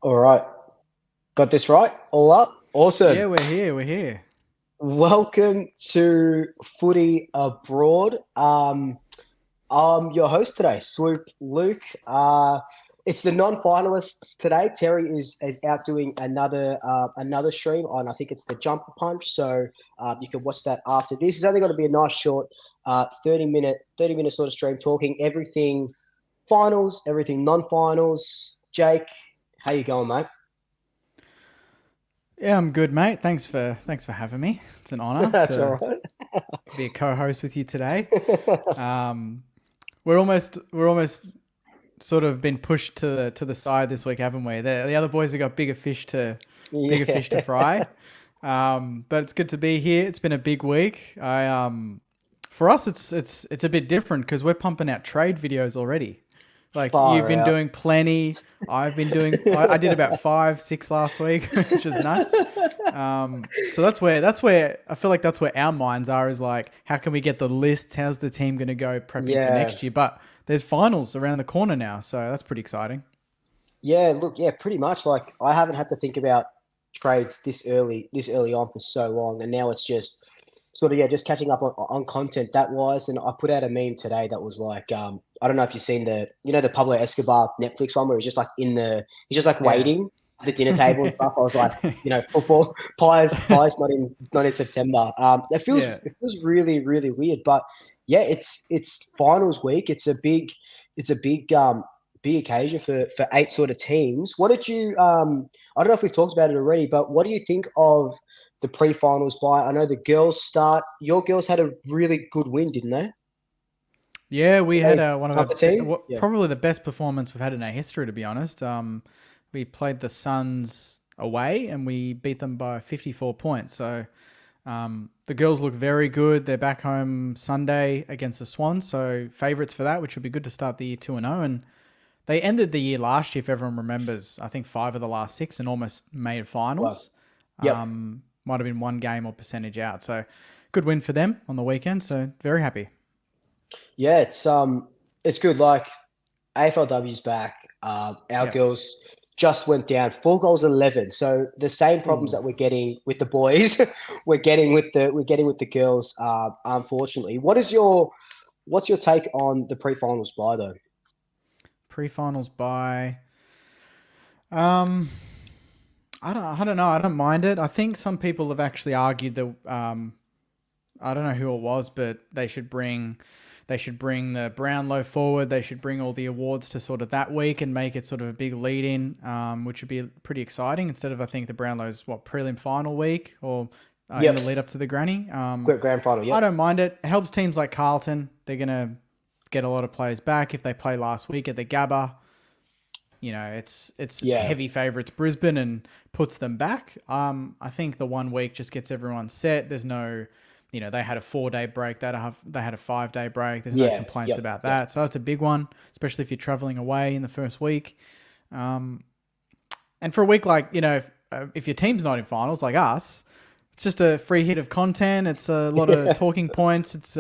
All right. Got this right? All up? Yeah, Awesome. we're here. We're here. Welcome to Footy Abroad. I'm your host today, Swoop Luke. It's the non-finalists today. Terry is out doing another stream on, I think it's the Jumper Punch. So you can watch that after this. It's only going to be a nice short 30 minute sort of stream talking everything finals, everything non-finals. Jake, how you going, mate? Yeah, I'm good, mate. Thanks for having me. It's an honor That's to all right. to be a co-host with you today. Um, we're almost sort of been pushed to the side this week, haven't we? The other boys have got bigger fish to Yeah. fry. But it's good to be here. It's been a big week. For us, it's a bit different because we're pumping out trade videos already. Like you've Far been out. doing plenty. I've been doing. I did about 5, 6 last week, which is nuts. So that's where I feel like that's where our minds are is like, how can we get the lists? How's the team going to go prepping for Yeah. next year? But there's finals around the corner now, so that's pretty exciting. Yeah, look, yeah, pretty much. Like I haven't had to think about trades this early on for so long, and now it's just sort of, yeah, just catching up on content that wise. And I put out a meme today that was like, I don't know if you've seen the Pablo Escobar Netflix one where he's just like Yeah. waiting at the dinner table and stuff. I was like, football pies not in September. It feels Yeah. it feels really, really weird. But yeah, it's finals week. It's a big occasion for eight sort of teams. What did you I don't know if we've talked about it already, but what do you think of the pre-finals by? I know the girls start. Your girls had a really good win, didn't they? Yeah, we Did had they one of top the team? Yeah. probably the best performance we've had in our history, to be honest. We played the Suns away and we beat them by 54 points. So the girls look very good. They're back home Sunday against the Swans, so favourites for that, which would be good to start the year 2-0. And they ended the year last year, if everyone remembers, I think 5 of the last 6 and almost made Well, finals. yep. Might have been one game or percentage out. So good win for them on the weekend. So very happy. Yeah, it's good. Like AFLW's back. Our Yep. girls just went down 4 goals 11. So the same problems Ooh. that we're getting with the boys, we're getting with the girls. Unfortunately, what's your take on the pre-finals by though? Pre-finals by. Um, I don't know. I don't mind it. I think some people have actually argued that I don't know who it was, but they should bring the Brownlow forward. They should bring all the awards to sort of that week and make it sort of a big lead in, which would be pretty exciting. Instead of I think the Brownlow's prelim final week or in Yep, the lead up to the granny. grand final. I Yep. don't mind it. It helps teams like Carlton. They're gonna get a lot of players back if they play last week at the Gabba. It's Yeah, heavy favourites Brisbane and puts them back. I think the one week just gets everyone set. There's no, they had a 4 day break. They had a 5 day break. There's no yeah, complaints yep, about yep. that. So that's a big one, especially if you're traveling away in the first week. Um, and for a week like if your team's not in finals like us, it's just a free hit of content. It's a lot of talking points. It's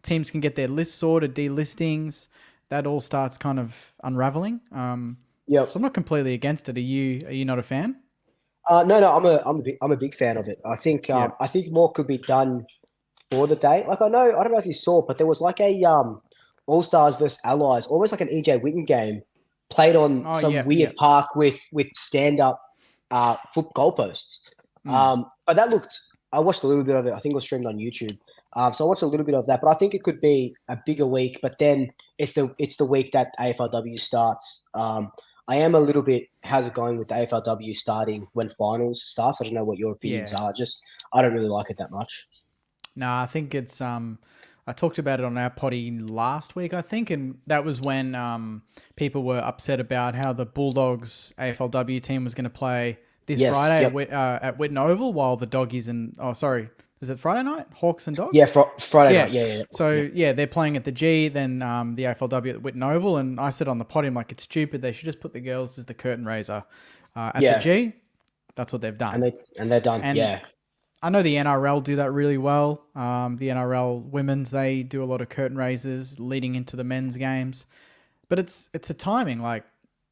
teams can get their list sorted, delistings. That all starts kind of unraveling. Yep. So I'm not completely against it. Are you not a fan? No, no, I'm a big fan of it. Yeah. I think more could be done for the day. Like I don't know if you saw, but there was like a All Stars versus Allies, almost like an EJ Witten game, played on Oh some yeah, weird yeah. park with stand up foot goalposts. Mm. But that looked. I watched a little bit of it. I think it was streamed on YouTube. So I watched a little bit of that, but I think it could be a bigger week. But then it's the week that AFLW starts. I am a little bit. How's it going with the AFLW starting when finals starts? I don't know what your opinions Yeah. are. Just I don't really like it that much. No, I think it's I talked about it on our potty last week, I think, and that was when people were upset about how the Bulldogs AFLW team was going to play this Yes. Friday Yep. at Whitten Oval, while the doggies and sorry, is it Friday night? Hawks and Yeah. Dogs. Friday Yeah. night. Yeah. Yeah. Yeah. So yeah, they're playing at the G, then the AFLW at Whitten Oval, and I said on the potty, I'm like, it's stupid. They should just put the girls as the curtain raiser at the Yeah. G. That's what they've And done, they're done. and Yeah. I know the NRL do that really well. The NRL women's they do a lot of curtain raisers leading into the men's games, but it's a timing. Like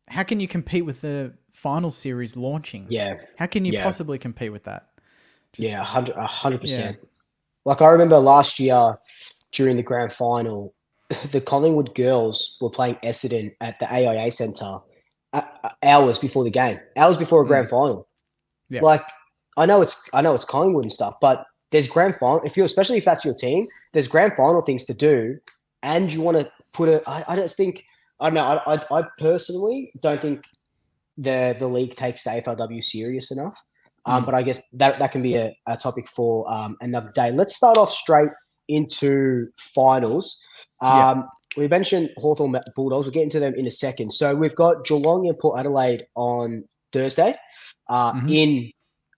how can you compete with the final series launching? Yeah. How can you Yeah. possibly compete with that? Yeah. 100%. Yeah. Like I remember last year during the grand final, the Collingwood girls were playing Essendon at the AIA Centre hours before the game, hours before a grand final. Yeah. Like I know it's Collingwood and stuff, but there's grand final. Especially if that's your team, there's grand final things to do, and you want to put it. I don't think. I don't know. I personally don't think the league takes the AFLW serious enough. But I guess that can be a topic for another day. Let's start off straight into finals. Yeah. We mentioned Hawthorn Bulldogs. We'll get into them in a second. So we've got Geelong and Port Adelaide on Thursday in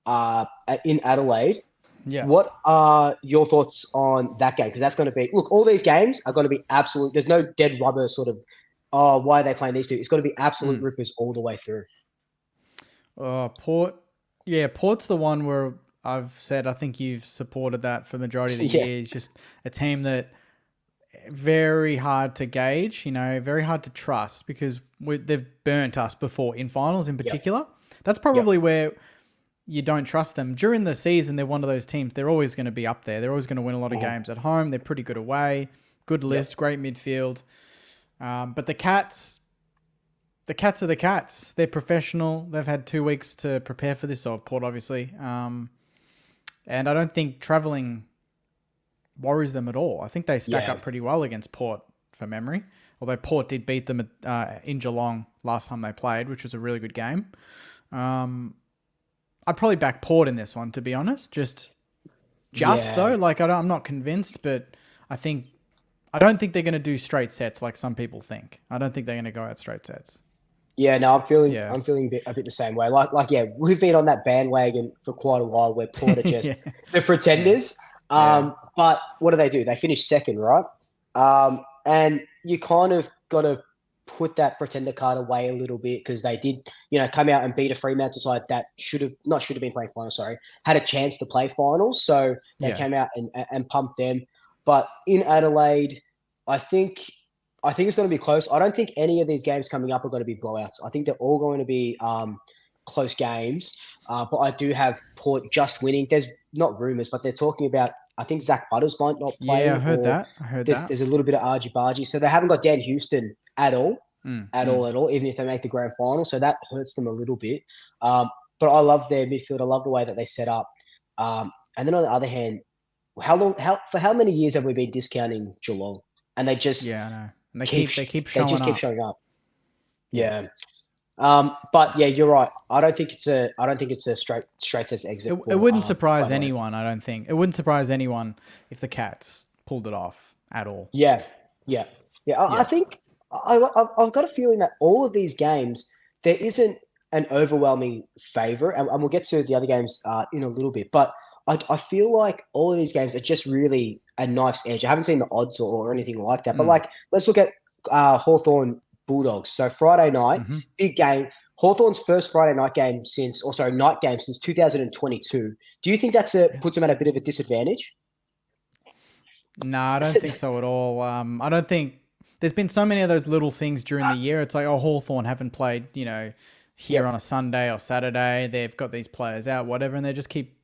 Adelaide. Yeah. What are your thoughts on that game? Because that's going to be all these games are going to be absolute. There's no dead rubber sort of. Oh, why are they playing these two? It's going to be absolute rippers all the way through. Port. Yeah, Port's the one where I've said I think you've supported that for the majority of the year. It's just a team that very hard to gauge, very hard to trust because they've burnt us before in finals in particular. That's probably where you don't trust them. During the season, they're one of those teams. They're always going to be up there. They're always going to win a lot of games at home. They're pretty good away. Good list, great midfield. But the Cats are the Cats. They're professional. They've had 2 weeks to prepare for this, or Port, obviously. And I don't think travelling worries them at all. I think they stack up pretty well against Port, from memory. Although Port did beat them in Geelong last time they played, which was a really good game. I'd probably back Port in this one, to be honest. Just though. Like, I'm not convinced, but I don't think they're going to do straight sets like some people think. I don't think they're going to go out straight sets. Yeah, no, I'm feeling a bit the same way. We've been on that bandwagon for quite a while where Port are just the pretenders. But what do? They finished second, right? And you kind of got to put that pretender card away a little bit because they did, come out and beat a Fremantle side that should have been playing finals. Sorry, had a chance to play finals, so they came out and pumped them. But in Adelaide, I think it's going to be close. I don't think any of these games coming up are going to be blowouts. I think they're all going to be close games. But I do have Port just winning. There's not rumours, but they're talking about, I think Zach Butters might not play. Yeah, I heard that. There's a little bit of argy-bargy. So they haven't got Dan Houston at all, even if they make the grand final. So that hurts them a little bit. But I love their midfield. I love the way that they set up. And then on the other hand, for how many years have we been discounting Geelong? And they just I know. And they keep showing up. Keep showing up. Yeah. But yeah, you're right. I don't think it's a straight as exit. It wouldn't surprise anyone. I don't think it wouldn't surprise anyone if the Cats pulled it off at all. Yeah. I think I've got a feeling that all of these games there isn't an overwhelming favourite, and we'll get to the other games in a little bit. But I feel like all of these games are just really a nice edge. I haven't seen the odds or anything like that. But let's look at Hawthorn Bulldogs. So Friday night, big game. Hawthorn's first Friday night game since 2022. Do you think puts them at a bit of a disadvantage? No, I don't think so at all. I don't think there's been so many of those little things during the year. It's like, Hawthorn haven't played, here on a Sunday or Saturday. They've got these players out, whatever, and they just keep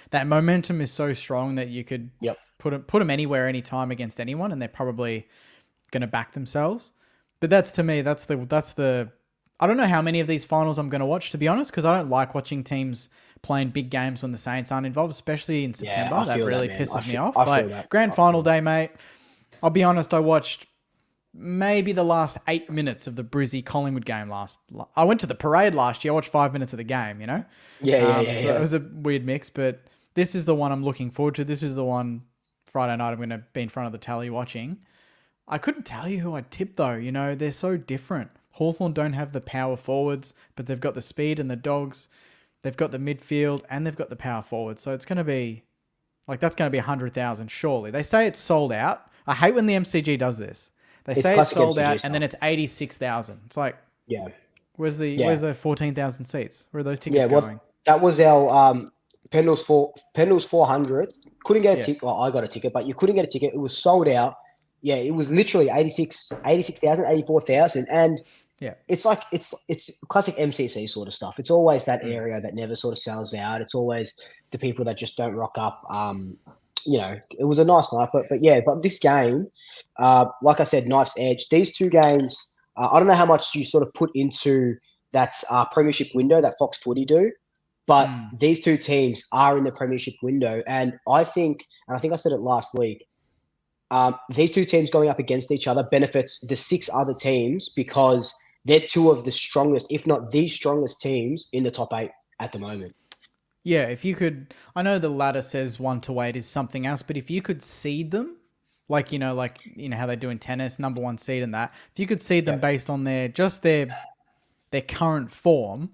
that momentum is so strong that you could put them anywhere, anytime against anyone, and they're probably going to back themselves. But that's the. I don't know how many of these finals I'm going to watch, to be honest, because I don't like watching teams playing big games when the Saints aren't involved, especially in September. That really pisses me off. Grand final day, mate. I'll be honest. I watched maybe the last 8 minutes of the Brizzy Collingwood game I went to the parade last year. I watched 5 minutes of the game, So it was a weird mix, but this is the one I'm looking forward to. This is the one Friday night I'm going to be in front of the tally watching. I couldn't tell you who I'd tip though. They're so different. Hawthorn don't have the power forwards, but they've got the speed and the dogs. They've got the midfield and they've got the power forwards. So it's going to be that's going to be 100,000 surely. They say it's sold out. I hate when the MCG does this. They say it's sold out and then it's 86,000. It's like, where's the 14,000 seats? Where are those tickets going? That was our Pendle's 400. Couldn't get a ticket. Well, I got a ticket, but you couldn't get a ticket. It was sold out. Yeah, it was literally 86,000, 84,000. And Yeah. it's like it's classic MCC sort of stuff. It's always that area that never sort of sells out. It's always the people that just don't rock up. It was a nice night, but this game, like I said, knife's edge. These two games, I don't know how much you sort of put into that premiership window that Fox Footy do, but these two teams are in the premiership window, and I think I said it last week. These two teams going up against each other benefits the 6 other teams because they're two of the strongest, if not the strongest teams in the top 8 at the moment. Yeah, if you could, I know the ladder says 1 to 8 is something else, but if you could seed them, like how they do in tennis, number 1 seed and that, if you could seed them based on their current form,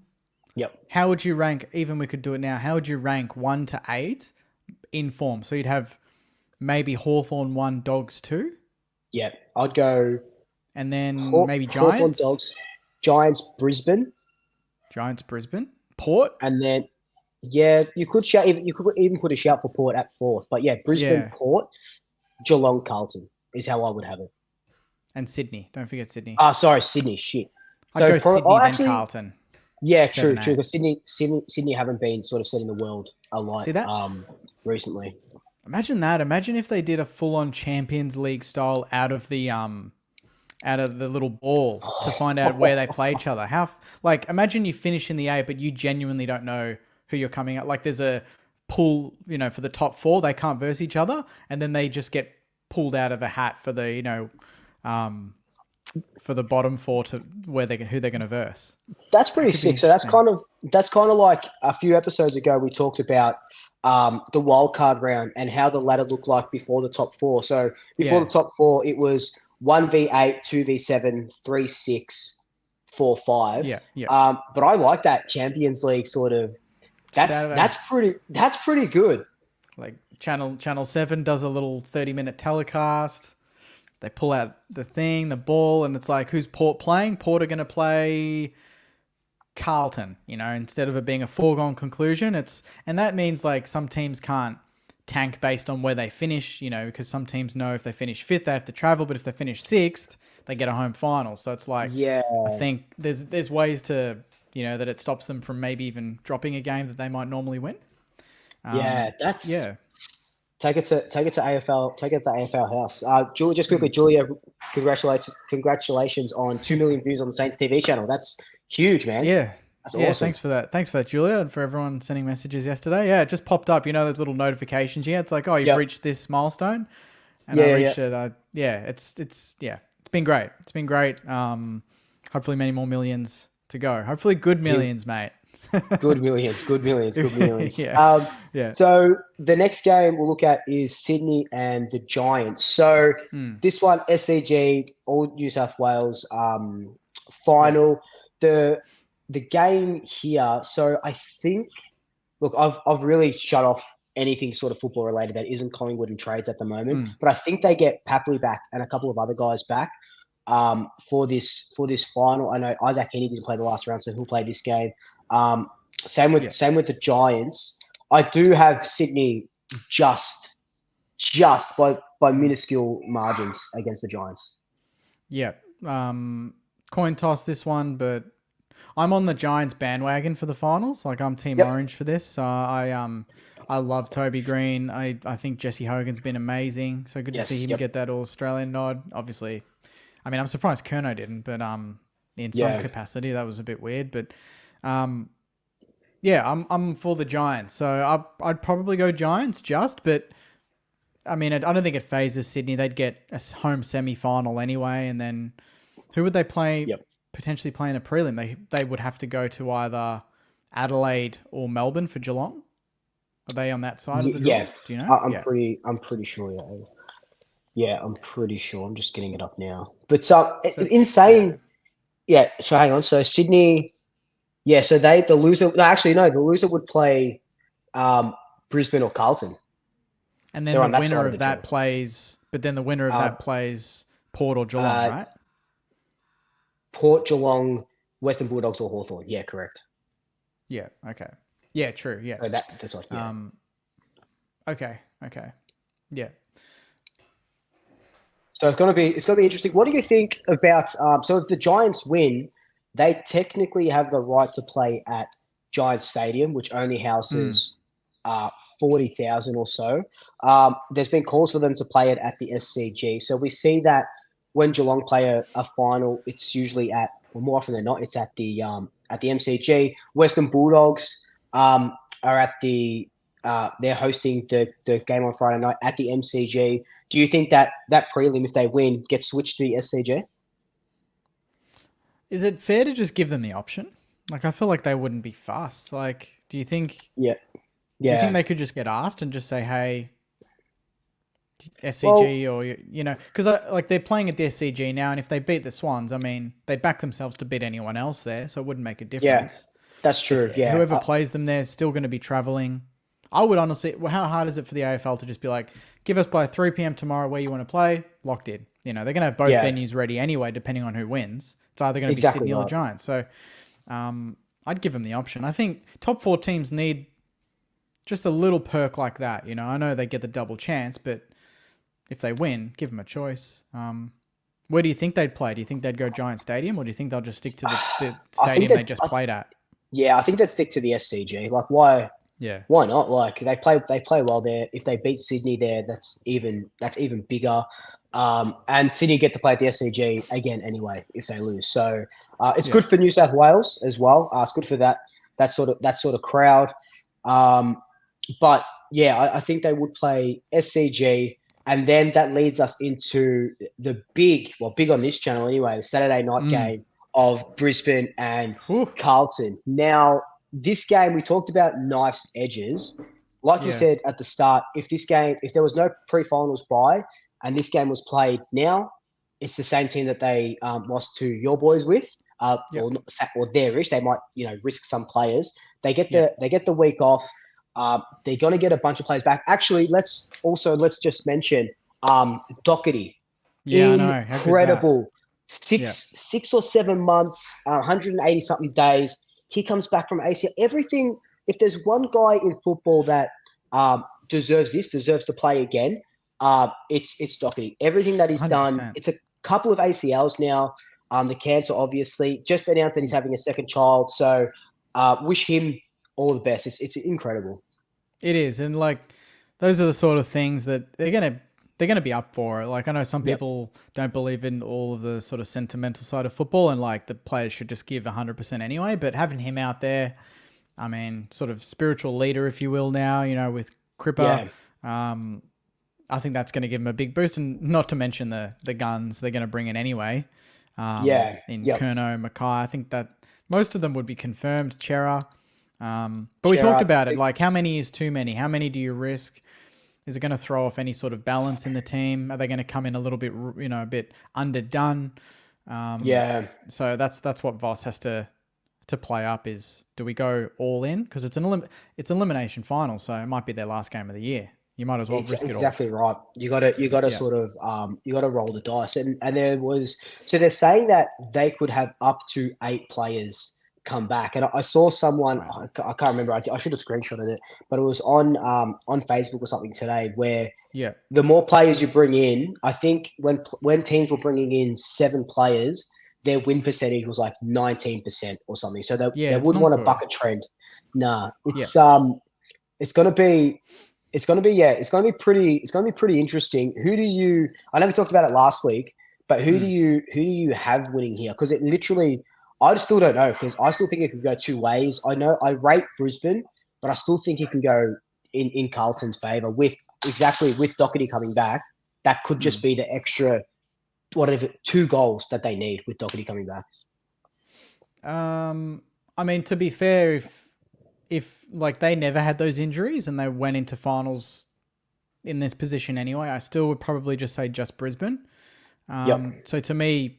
how would you rank, even we could do it now, how would you rank 1 to 8 in form? So you'd have maybe Hawthorn 1, Dogs 2? Yeah, I'd go... And then maybe Giants? Hawthorn, Dogs, Giants, Brisbane. Port? And then, you could even put a shout for Port at 4th. But Brisbane, Port, Geelong, Carlton is how I would have it. And Sydney. Don't forget Sydney. Sorry, Sydney. Shit. I'd go Sydney, then Carlton. Yeah, true. Because Sydney haven't been sort of setting the world alight. See that? Recently. Imagine that. Imagine if they did a full-on Champions League style out of the little ball to find out where they play each other. Imagine you finish in the 8, but you genuinely don't know who you're coming at. Like there's a pool, for the top 4, they can't verse each other, and then they just get pulled out of a hat for the, for the bottom 4 to who they're going to verse. That's pretty sick. So that's kind of like a few episodes ago we talked about the wild card round and how the ladder looked like before the top 4. So before the top 4, it was 1v8, 2v7, 3-6, 4-5. Yeah. But I like that Champions League sort of. That's pretty good. Like Channel 7 does a little 30-minute telecast. They pull out the ball, and it's like, who's Port playing? Port are going to play Carlton, instead of it being a foregone conclusion. And that means like some teams can't tank based on where they finish, because some teams know if they finish 5th, they have to travel, but if they finish 6th, they get a home final. So it's like, I think there's ways to, that it stops them from maybe even dropping a game that they might normally win. Take it to AFL house. Julia, just quickly, Julia, congratulations on 2 million views on the Saints TV channel. That's huge, man. Yeah. That's awesome. Thanks for that, Julia, and for everyone sending messages yesterday. Yeah, it just popped up, those little notifications. Yeah, it's like, oh, you've reached this milestone. And I reached it. It's been great. It's been great. Hopefully many more millions to go. Hopefully good millions, mate. Good millions. Yeah. So the next game we'll look at is Sydney and the Giants. So this one, SCG, All New South Wales final. The game here. So I think, look, I've really shut off anything sort of football related that isn't Collingwood and trades at the moment. But I think they get Papley back and a couple of other guys back for this final. I know Isaac Heaney didn't play the last round, so he'll play this game. Same with the Giants. I do have Sydney just by minuscule margins against the Giants. Yeah. Coin toss this one, but I'm on the Giants bandwagon for the finals. Like I'm Team Orange for this. So I love Toby Green. I think Jesse Hogan's been amazing. So good to see him get that All Australian nod. Obviously, I mean, I'm surprised Kerno didn't, but in some capacity that was a bit weird. But I'm for the Giants. So I'd probably go Giants but I mean, I don't think it phases Sydney. They'd get a home semi-final anyway, and then who would they play? Potentially play in a prelim. They would have to go to either Adelaide or Melbourne for Geelong. Are they on that side of the draw? Do you know? I'm pretty sure. Yeah, I'm pretty sure. I'm just getting it up now. But So hang on. So Sydney. Yeah, so the loser. No, actually, no. The loser would play Brisbane or Carlton. And then the winner of that plays. But then the winner of that plays Port or Geelong, right? Port, Geelong, Western Bulldogs, or Hawthorn. Yeah, correct. Yeah. Okay. Yeah. True. Yeah. So that's what. Yeah. Okay. Yeah. So it's gonna be interesting. What do you think about? So if the Giants win, they technically have the right to play at Giants Stadium, which only houses 40,000 or so. There's been calls for them to play it at the SCG. So we see that when Geelong play a final, it's usually well, more often than not, it's at the MCG. Western Bulldogs are at they're hosting the game on Friday night at the MCG. Do you think that prelim, if they win, gets switched to the SCG? Is it fair to just give them the option? Like, I feel like they wouldn't be fast. Like, do you think? Yeah. Do you think they could just get asked and just say, "Hey, SCG," or because they're playing at the SCG now, and if they beat the Swans, I mean, they back themselves to beat anyone else there, so it wouldn't make a difference. Yeah, that's true. Yeah, whoever plays them there is still going to be traveling. I would honestly, how hard is it for the AFL to just be like, give us by 3 p.m. tomorrow where you want to play, locked in. They're going to have both venues ready anyway, depending on who wins. It's either going to be Sydney or the Giants. So I'd give them the option. I think top 4 teams need just a little perk like that. I know they get the double chance, but if they win, give them a choice. Where do you think they'd play? Do you think they'd go Giant Stadium, or do you think they'll just stick to the stadium they just played at? Yeah, I think they'd stick to the SCG. Like, why? Yeah. Why not? Like, they play well there. If they beat Sydney there, that's even bigger. And Sydney get to play at the SCG again anyway if they lose. So it's good for New South Wales as well. It's good for that sort of crowd. But yeah, I think they would play SCG, and then that leads us into the big on this channel anyway, the Saturday night game of Brisbane and Carlton. Now, this game, we talked about knife's edges. Like you said at the start, if there was no pre-finals bye and this game was played now, it's the same team that they lost to your boys with, or their-ish. They might, risk some players. They get the week off. They're going to get a bunch of players back. Actually, let's just mention Doherty. Yeah, I know. Incredible. 6 or 7 months, 180 something days. He comes back from ACL. Everything. If there's one guy in football that deserves to play again, it's Doherty. Everything that he's 100%. Done. It's a couple of ACLs now. The cancer, obviously, just announced that he's having a second child. So, wish him all the best. It's incredible. It is, and those are the sort of things that they're gonna be up for. Like, I know some people don't believe in all of the sort of sentimental side of football, and the players should just give 100% anyway. But having him out there, I mean, sort of spiritual leader, if you will, now, with Cripper, I think that's going to give him a big boost, and not to mention the guns they're going to bring in anyway. Curnow, Mackay, I think that most of them would be confirmed. Chera. But we talked about it, how many is too many? How many do you risk? Is it going to throw off any sort of balance in the team? Are they going to come in a little bit, a bit underdone? So that's what Voss has to play up is, do we go all in? Because it's it's elimination final, so it might be their last game of the year. You might as well risk it all. Exactly right. You got to sort of you got to roll the dice, and they're saying that they could have up to 8 players come back, and I saw someone, I can't remember, I should have screenshotted it, but it was on Facebook or something today, where the more players you bring in, I think when teams were bringing in 7 players, their win percentage was 19% or something. So they wouldn't want to buck a trend. Nah, it's going to be pretty interesting. I know we talked about it last week, but who do you have winning here? Because it literally, I still don't know, because I still think it could go 2 ways. I know I rate Brisbane, but I still think it can go in Carlton's favour with Doherty coming back. That could just be the extra, 2 goals that they need with Doherty coming back. I mean, to be fair, if they never had those injuries and they went into finals in this position anyway, I still would probably just say just Brisbane. So to me,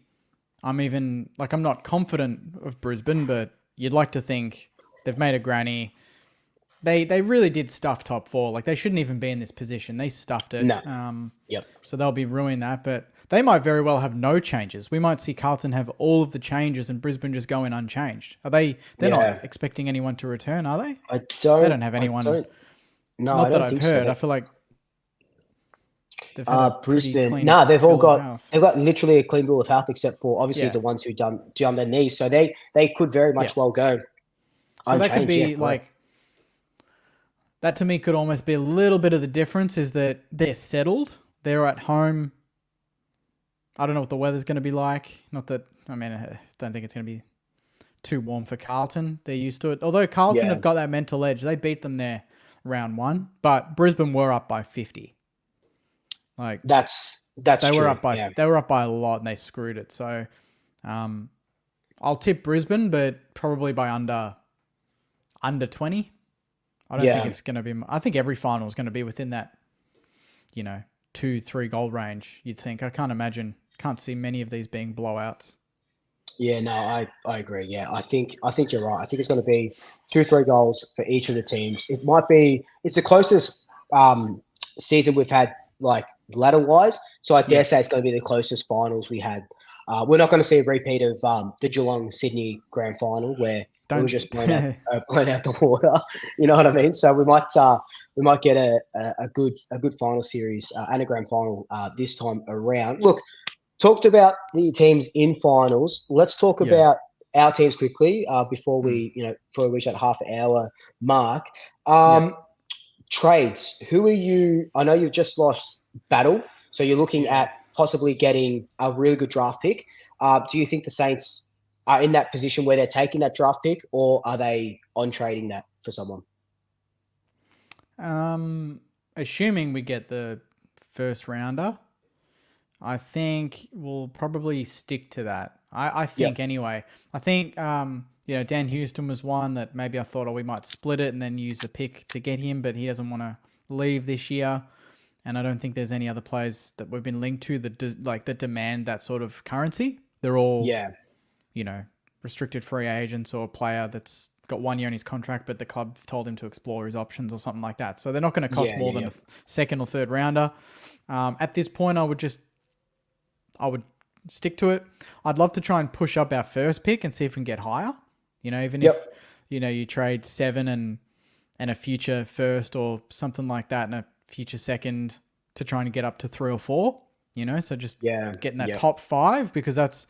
I'm even I'm not confident of Brisbane, but you'd like to think they've made a granny. They really did stuff top 4. They shouldn't even be in this position. They stuffed it. No. So they'll be ruining that, but they might very well have no changes. We might see Carlton have all of the changes and Brisbane just go in unchanged. They're not expecting anyone to return, are they? They don't have anyone. Not that I've heard. I feel like They've had a pretty Brisbane. clean No, they've health. got literally a clean bill of health, except for obviously Yeah. the ones who done their knees. So they could very Yeah. much well go So that could unchanged. Yeah, be correct. like, that to me could almost be a little bit of the difference is that they're settled. They're at home. I don't know what the weather's going to be like. Not that, I mean, I don't think it's going to be too warm for Carlton. They're used to it. Although Carlton Yeah. have got that mental edge. They beat them there round 1, but Brisbane were up by 50. Like That's they true. were up by they were up by a lot and they screwed it. So I'll tip Brisbane, but probably by under 20. I don't think it's going to be. I think every final is going to be within that, 2-3 goal range. You'd think. I can't see many of these being blowouts. Yeah, no, I agree. Yeah, I think you're right. I think it's going to be 2-3 goals for each of the teams. It's the closest season we've had, like ladder wise. So I dare say it's going to be the closest finals we had. We're not going to see a repeat of the Geelong Sydney grand final where it was just blown out the water. You know what I mean? So we might get a good final series and a grand final this time around. Look, talked about the teams in finals. Let's talk about our teams quickly before we reach that half hour mark. Trades. Who are you? I know you've just lost Battle, so you're looking at possibly getting a really good draft pick. Do you think the Saints are in that position where they're taking that draft pick, or are they on trading that for someone? Assuming we get the first rounder, I think we'll probably stick to that. I think anyway. I think Dan Houston was one that maybe I thought, we might split it and then use the pick to get him, but he doesn't want to leave this year. And I don't think there's any other players that we've been linked to that demand that sort of currency. They're all, restricted free agents or a player that's got 1 year on his contract, but the club told him to explore his options or something like that. So they're not going to cost more than a second or third rounder. At this point, I would stick to it. I'd love to try and push up our first pick and see if we can get higher. Even if, you trade 7 and a future first or something like that and a future second to try and get up to 3 or 4, so just getting that top 5, because that's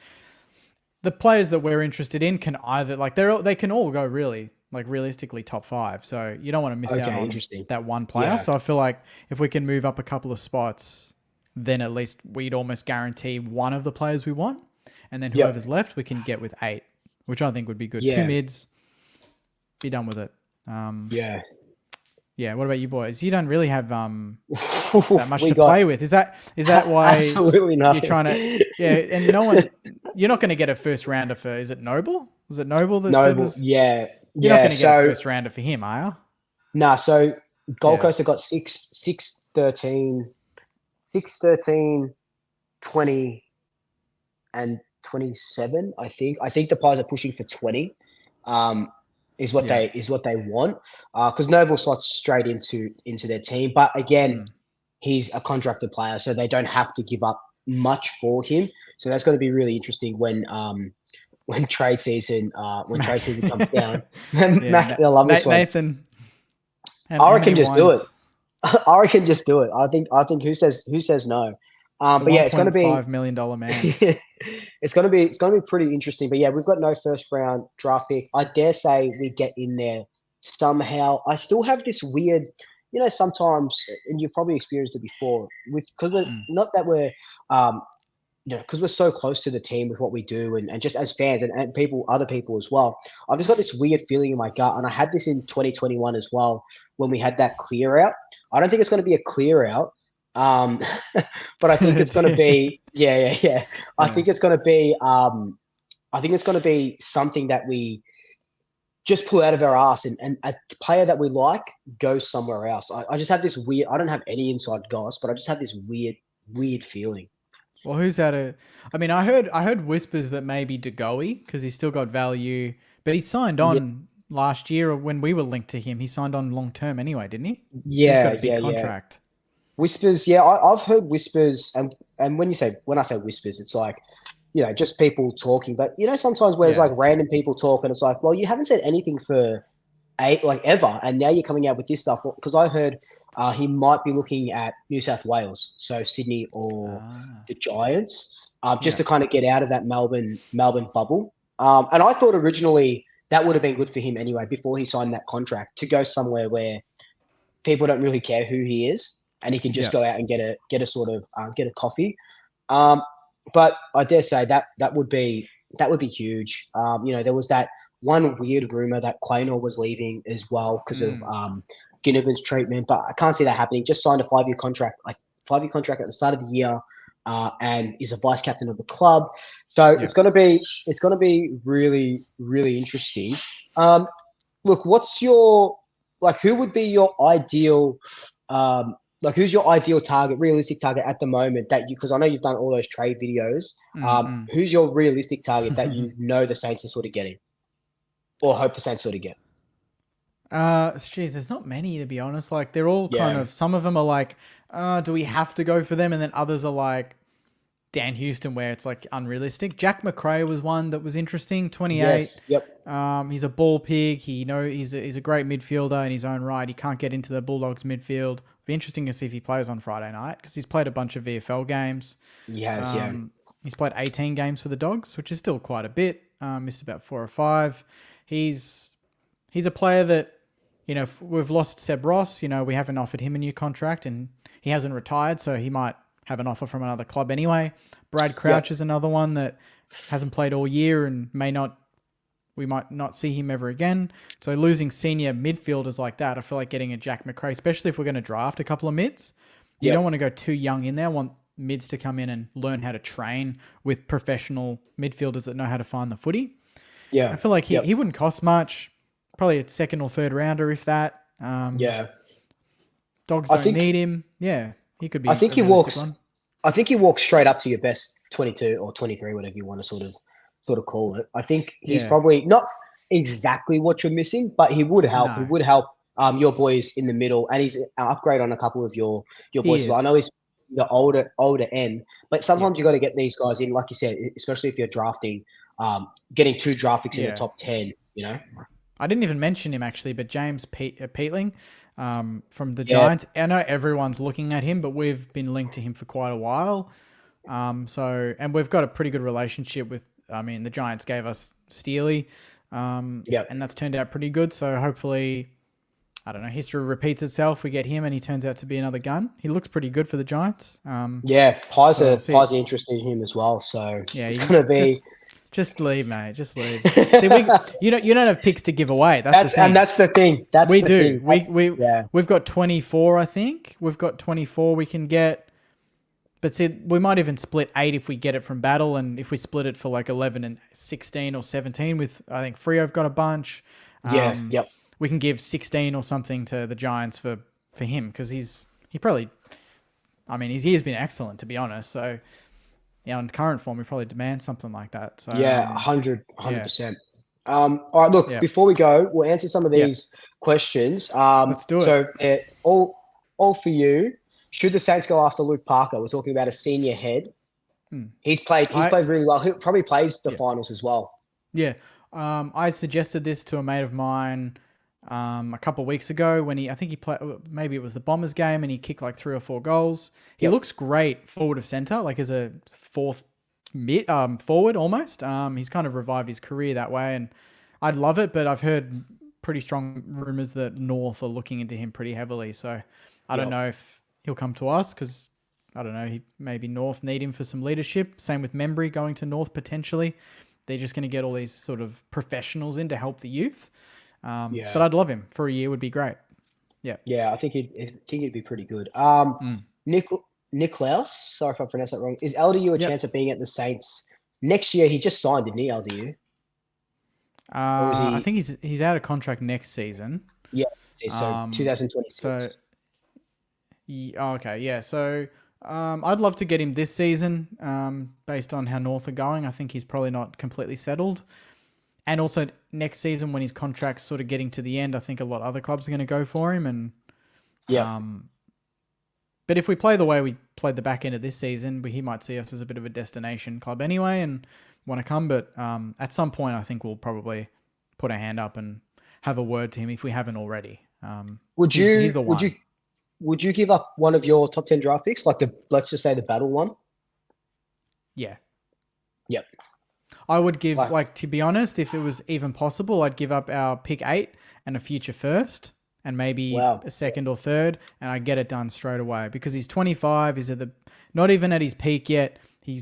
the players that we're interested in can either they can all go really realistically top 5. So you don't want to miss out on that one player. So I feel like if we can move up a couple of spots, then at least we'd almost guarantee one of the players we want. And then whoever's left, we can get with 8, which I think would be good. 2 mids, be done with it. Yeah. What about you boys? You don't really have that much to play with. Is that why absolutely nothing. You're trying to? Yeah, and you're not going to get a first rounder for. Is it Noble? Was it Noble that Noble? You're not going to get a first rounder for him, are you? Nah. So Gold Coast have got 13, 20, and 27. I think the Pies are pushing for 20. Is what they want, because Noble slots straight into their team. But again, he's a contracted player, so they don't have to give up much for him. So that's going to be really interesting when trade season comes down. They'll love this one. Nathan, I reckon just do it. I reckon just do it. I think who says no? But yeah, it's going to be $5 million man. It's going to be pretty interesting. But yeah, we've got no first round draft pick. I dare say we get in there somehow. I still have this weird, sometimes, and you've probably experienced it before, because we're not that we're, because we're so close to the team with what we do, and just as fans and other people as well. I've just got this weird feeling in my gut, and I had this in 2021 as well when we had that clear out. I don't think it's going to be a clear out. But I think it's going to be, I think it's going to be something that we just pull out of our ass, and a player that we like goes somewhere else. I just have this weird, I don't have any inside goss, but I just have this weird feeling. Well, who's had I heard whispers that maybe DeGoey, because he's still got value, but he signed on last year when we were linked to him. He signed on long term anyway, didn't he? Yeah. So he's got a big contract. Whispers, I've heard whispers, and when I say whispers, it's like, just people talking. But sometimes where it's like random people talk, and it's like, well, you haven't said anything for ever, and now you're coming out with this stuff. Because I heard he might be looking at New South Wales, so Sydney or the Giants, just to kind of get out of that Melbourne bubble. And I thought originally that would have been good for him anyway before he signed that contract, to go somewhere where people don't really care who he is, and he can just go out and get a sort of get a coffee. But I dare say that would be huge. There was that one weird rumor that Quaynor was leaving as well because of Ginnivan's treatment, but I can't see that happening. Just signed a 5-year contract, at the start of the year, and is a vice captain of the club. So it's going to be really, really interesting. Look, what's your who would be your ideal who's your ideal target, realistic target at the moment because I know you've done all those trade videos. Who's your realistic target that the Saints are sort of getting, or hope the Saints sort of get? There's not many, to be honest. Like, they're all kind of, some of them are like, do we have to go for them? And then others are like Dan Houston, where it's like unrealistic. Jack McRae was one that was interesting. 28. Yes. Yep. He's a ball pig. He's a great midfielder in his own right. He can't get into the Bulldogs midfield. Be interesting to see if he plays on Friday night, because he's played a bunch of VFL games. He has, He's played 18 games for the Dogs, which is still quite a bit. Missed about 4 or 5. He's a player that, we've lost Seb Ross. We haven't offered him a new contract, and he hasn't retired, so he might have an offer from another club anyway. Brad Crouch is another one that hasn't played all year and we might not see him ever again. So losing senior midfielders like that, I feel like getting a Jack McRae, especially if we're going to draft a couple of mids. You don't want to go too young in there. I want mids to come in and learn how to train with professional midfielders that know how to find the footy. Yeah. I feel like he wouldn't cost much. Probably a second or third rounder, if that. Dogs don't need him. Yeah. He could be. I think he walks straight up to your best 22 or 23, whatever you want to sort of call it. I think he's probably not exactly what you're missing, but he would help. No. He would help your boys in the middle, and he's an upgrade on a couple of your boys. So I know he's the older end, but sometimes you got to get these guys in, like you said, especially if you're drafting, getting 2 draft picks in the top 10. I didn't even mention him actually, but James Peatling from the Giants. I know everyone's looking at him, but we've been linked to him for quite a while. And we've got a pretty good relationship with. The Giants gave us Steely, and that's turned out pretty good. So hopefully, I don't know, history repeats itself. We get him, and he turns out to be another gun. He looks pretty good for the Giants. Pies are interested in him as well. So it's going to be. Just leave, mate. Just leave. See, you don't have picks to give away. That's the thing. And that's the thing. We do. We've got 24, I think. We've got 24 we can get. But see, we might even split 8 if we get it from Battle, and if we split it for like 11 and 16 or 17 with, I think Freo've got a bunch. We can give 16 or something to the Giants for him, because his year's been excellent, to be honest. So, in current form, we probably demand something like that. So 100%. All right, look, before we go, we'll answer some of these questions. Let's do it. So all for you. Should the Saints go after Luke Parker? We're talking about a senior head. He's played really well. He probably plays the finals as well. Yeah. I suggested this to a mate of mine a couple of weeks ago when I think he played, maybe it was the Bombers game, and he kicked like 3 or 4 goals. He looks great forward of center, like as a 4th forward almost. He's kind of revived his career that way, and I'd love it, but I've heard pretty strong rumors that North are looking into him pretty heavily. So I don't know if he'll come to us, because I don't know, maybe North need him for some leadership. Same with Membry going to North potentially. They're just going to get all these sort of professionals in to help the youth. But I'd love him for a year. Would be great. I think he'd be pretty good. Niklaus, sorry if I pronounced that wrong. Is LDU a chance of being at the Saints next year? He just signed, didn't he, LDU? I think he's out of contract next season. Yeah, so 2026. So okay, yeah. So I'd love to get him this season, based on how North are going. I think he's probably not completely settled. And also next season, when his contract's sort of getting to the end, I think a lot of other clubs are going to go for him. And but if we play the way we played the back end of this season, he might see us as a bit of a destination club anyway and want to come. But at some point, I think we'll probably put our hand up and have a word to him if we haven't already. Would He's you the one. would you give up one of your top 10 draft picks, like let's just say the battle one? Yeah. Yep. I would give, to be honest, if it was even possible, I'd give up our pick 8 and a future first and maybe a second or third, and I'd get it done straight away because he's 25. He's not even at his peak yet. He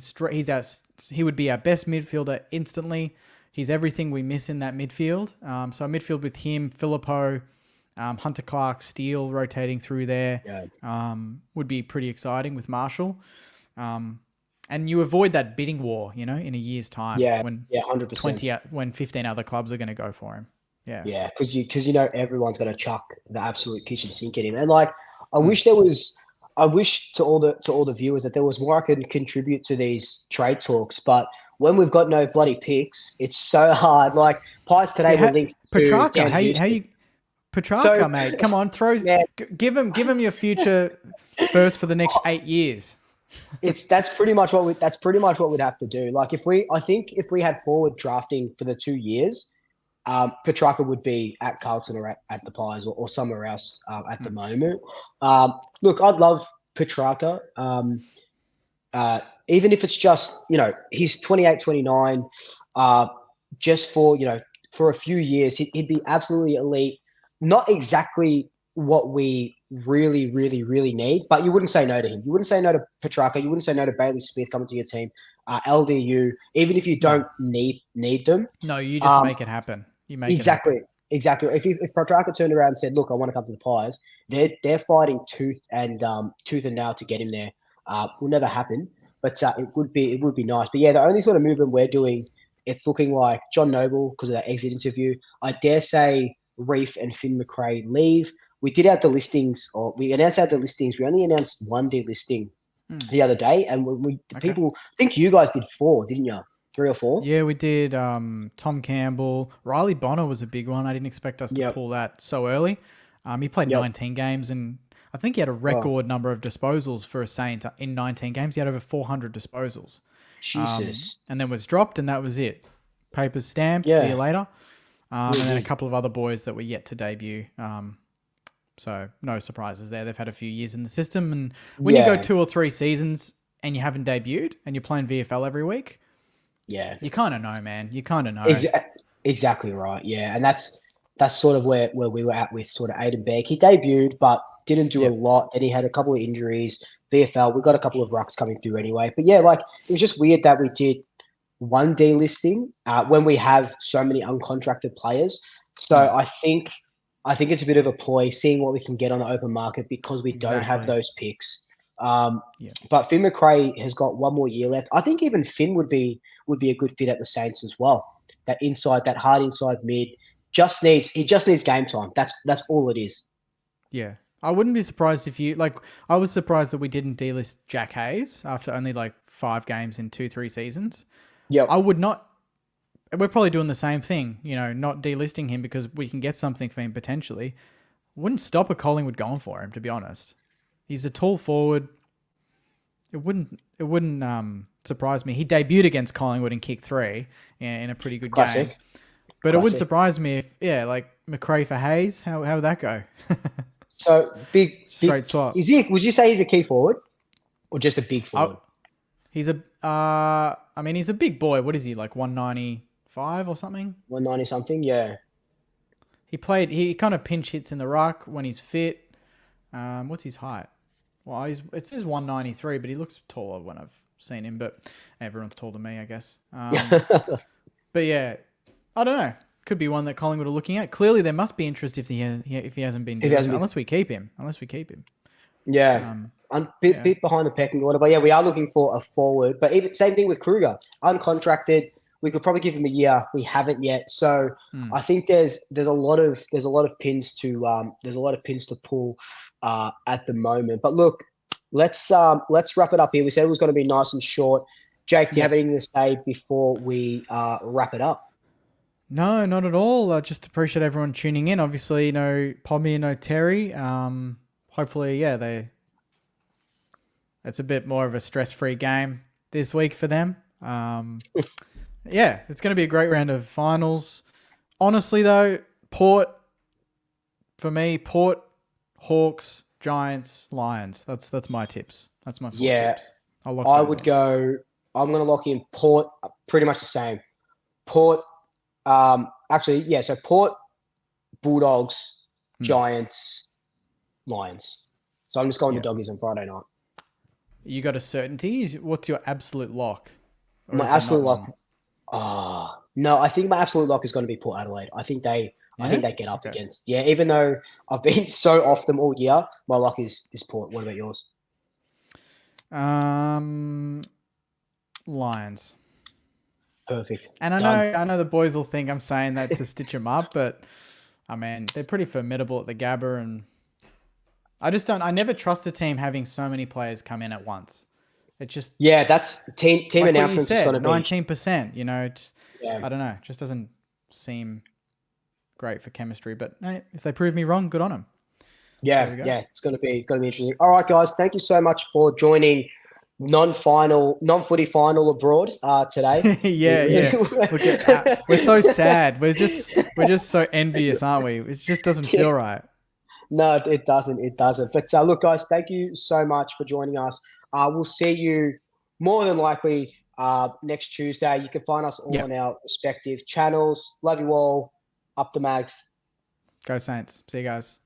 would be our best midfielder instantly. He's everything we miss in that midfield. So midfield with him, Filippo, Hunter Clark, Steele rotating through there would be pretty exciting with Marshall. And you avoid that bidding war, in a year's time. When 100%. When 15 other clubs are going to go for him. Yeah, because everyone's going to chuck the absolute kitchen sink at him. And I wish to all the viewers that there was more I could contribute to these trade talks. But when we've got no bloody picks, it's so hard. Like Pies today were linked to Petrarca. Petrarca, mate. Come on, give him your future first for the next 8 years. That's pretty much what we'd have to do. Like I think if we had forward drafting for the 2 years, Petrarca would be at Carlton or at the Pies or somewhere else at the moment. Look, I'd love Petrarca. Even if it's just, he's 28, 29, just for a few years, he'd be absolutely elite. Not exactly what we really, really, really need, but you wouldn't say no to him. You wouldn't say no to Petrarca. You wouldn't say no to Bailey Smith coming to your team. LDU, even if you don't need them. No, you just make it happen. You make exactly. It happen. Exactly. If Petrarca turned around and said, "Look, I want to come to the Pies," they're fighting tooth and nail to get him there. Will never happen, but it would be nice. But yeah, the only sort of movement we're doing, it's looking like John Noble because of that exit interview. I dare say Reef and Finn McRae leave. We did out the listings, or we announced out the listings. We only announced one delisting the other day, and people I think you guys did 4, didn't you? 3 or 4? Yeah, we did. Tom Campbell, Riley Bonner was a big one. I didn't expect us to pull that so early. He played 19 games, and I think he had a record number of disposals for a Saint in 19 games. He had over 400 disposals. Jesus. And then was dropped, and that was it. Papers stamped. See you later. And then a couple of other boys that were yet to debut. So no surprises there. They've had a few years in the system, and when you go 2 or 3 seasons and you haven't debuted and you're playing VFL every week, you kind of know, man. You kind of know. Exactly right. Yeah, and that's sort of where we were at with sort of Aiden Beck. He debuted, but didn't do a lot. Then he had a couple of injuries. VFL, we got a couple of rucks coming through anyway. But yeah, it was just weird that we did one delisting when we have so many uncontracted players. So I think it's a bit of a ploy, seeing what we can get on the open market because we don't have those picks. But Finn McRae has got 1 more year left. I think even Finn would be a good fit at the Saints as well. That hard inside mid he just needs game time. That's all it is. Yeah. I wouldn't be surprised if I was surprised that we didn't delist Jack Hayes after only 5 games in 2-3 seasons. Yeah. I would not. We're probably doing the same thing, not delisting him because we can get something for him potentially. Wouldn't stop a Collingwood going for him, to be honest. He's a tall forward. It wouldn't surprise me. He debuted against Collingwood in kick 3 in a pretty good game. But it wouldn't surprise me if, McRae for Hayes. How would that go? So straight swap. Would you say he's a key forward or just a big forward? He's he's a big boy. What is he, 195 or something? 190 something, yeah. He kind of pinch hits in the ruck when he's fit. What's his height? Well, it says 193, but he looks taller when I've seen him, but everyone's taller than me, I guess. But yeah, I don't know. Could be one that Collingwood are looking at. Clearly, there must be interest if he hasn't been doing it, unless we keep him. Yeah. Bit behind the pecking order, but yeah, we are looking for a forward. But even same thing with Kruger, uncontracted. We could probably give him a year. We haven't yet, so I think there's a lot of pins to pull at the moment. But look, let's wrap it up here. We said it was going to be nice and short. Jake, do you have anything to say before we wrap it up? No, not at all. Just appreciate everyone tuning in. Obviously, no Pommy, no Terry. Hopefully, it's a bit more of a stress-free game this week for them. It's going to be a great round of finals. Honestly, though, Port, for me, Port, Hawks, Giants, Lions. That's my tips. That's my 4 tips. I'll lock I those would in. go. I'm going to lock in Port. Pretty much the same. Port. Actually, yeah. So Port, Bulldogs, Giants, Lions. So I'm just going the doggies on Friday night. You got a certainty? What's your absolute lock? Or My is there absolute not lock. one? Oh no, I think my absolute lock is going to be Port Adelaide. I think they get up against. Yeah, even though I've been so off them all year, my lock is Port. What about yours? Lions. Perfect. And I know the boys will think I'm saying that to stitch them up, but I mean they're pretty formidable at the Gabba, and I never trust a team having so many players come in at once. It just that's team like announcements is going to be 19%. You know, Yeah. I don't know. It just doesn't seem great for chemistry. But hey, if they prove me wrong, good on them. Yeah, it's going to be interesting. All right, guys, thank you so much for joining non-footy final abroad today. yeah. Look at we're so sad. We're just so envious, aren't we? It just doesn't feel right. No, it doesn't. It doesn't. But look, guys, thank you so much for joining us. We'll see you more than likely next Tuesday. You can find us all on our respective channels. Love you all. Up the mags. Go Saints. See you guys.